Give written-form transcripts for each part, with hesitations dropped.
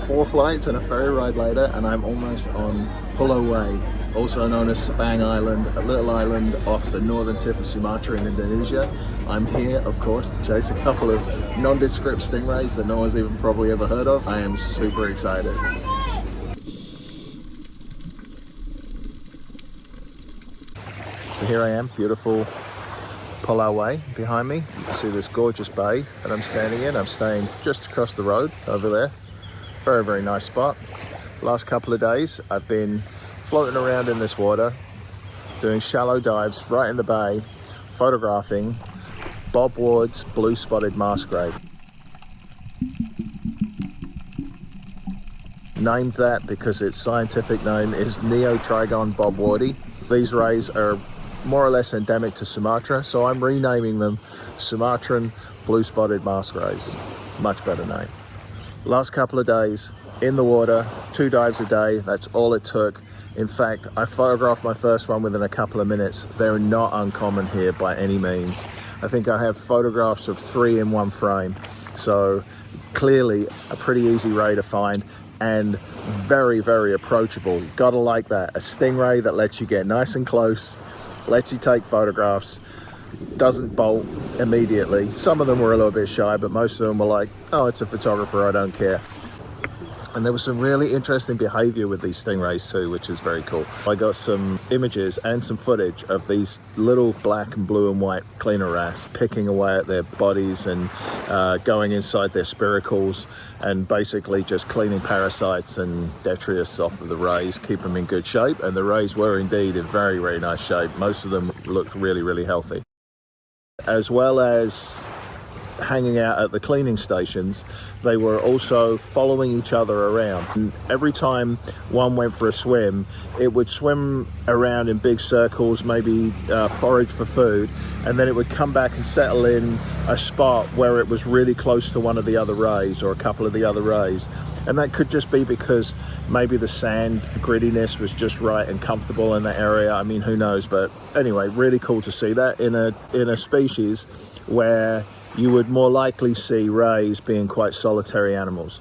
4 flights and a ferry ride later, and I'm almost on Pulau, also known as Sabang Island, a little island off the northern tip of Sumatra in Indonesia. I'm here, of course, to chase a couple of nondescript stingrays that no one's even probably ever heard of. I am super excited. So here I am, beautiful Pulau behind me. You can see this gorgeous bay that I'm standing in. I'm staying just across the road over there. Very, very nice spot. Last couple of days, I've been floating around in this water, doing shallow dives right in the bay, photographing bobwards, blue-spotted Maskray. Named that because its scientific name is Neotrygon bobwardi. These rays are more or less endemic to Sumatra, so I'm renaming them Sumatran Bluespotted Maskrays. Much better name. Last couple of days in the water, 2 dives a day, that's all it took. In fact, I photographed my first one within a couple of minutes. They're not uncommon here by any means. I think I have photographs of 3 in one frame. So clearly a pretty easy ray to find and very, very approachable. Gotta like that. A stingray that lets you get nice and close, lets you take photographs, doesn't bolt immediately. Some of them were a little bit shy, but most of them were like, oh, it's a photographer, I don't care. And there was some really interesting behavior with these stingrays too, which is very cool. I got some images and some footage of these little black and blue and white cleaner wrasse picking away at their bodies and going inside their spiracles and basically just cleaning parasites and detritus off of the rays, keep them in good shape. And the rays were indeed in very, very nice shape. Most of them looked really, really healthy. As well as hanging out at the cleaning stations, they were also following each other around. And every time one went for a swim, it would swim around in big circles, maybe forage for food, and then it would come back and settle in a spot where it was really close to one of the other rays or a couple of the other rays. And that could just be because maybe the sand grittiness was just right and comfortable in that area. I mean, who knows? But anyway, really cool to see that in a species where you would more likely see rays being quite solitary animals.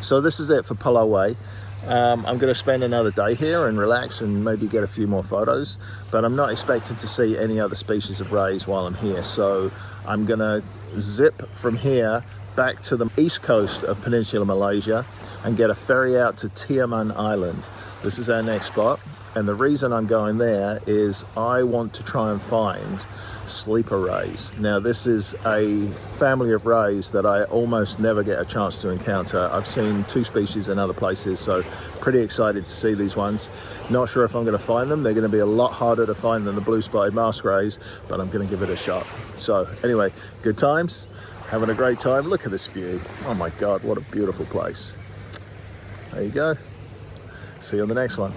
So this is it for Pulau. I'm going to spend another day here and relax and maybe get a few more photos, but I'm not expecting to see any other species of rays while I'm here. So I'm going to zip from here back to the east coast of Peninsular Malaysia and get a ferry out to Tiaman Island. This is our next spot. And the reason I'm going there is I want to try and find sleeper rays. Now, this is a family of rays that I almost never get a chance to encounter. I've seen 2 species in other places, so pretty excited to see these ones. Not sure if I'm going to find them. They're going to be a lot harder to find than the blue-spotted Maskrays, but I'm going to give it a shot. So anyway, good times, having a great time. Look at this view. Oh my God, what a beautiful place. There you go. See you on the next one.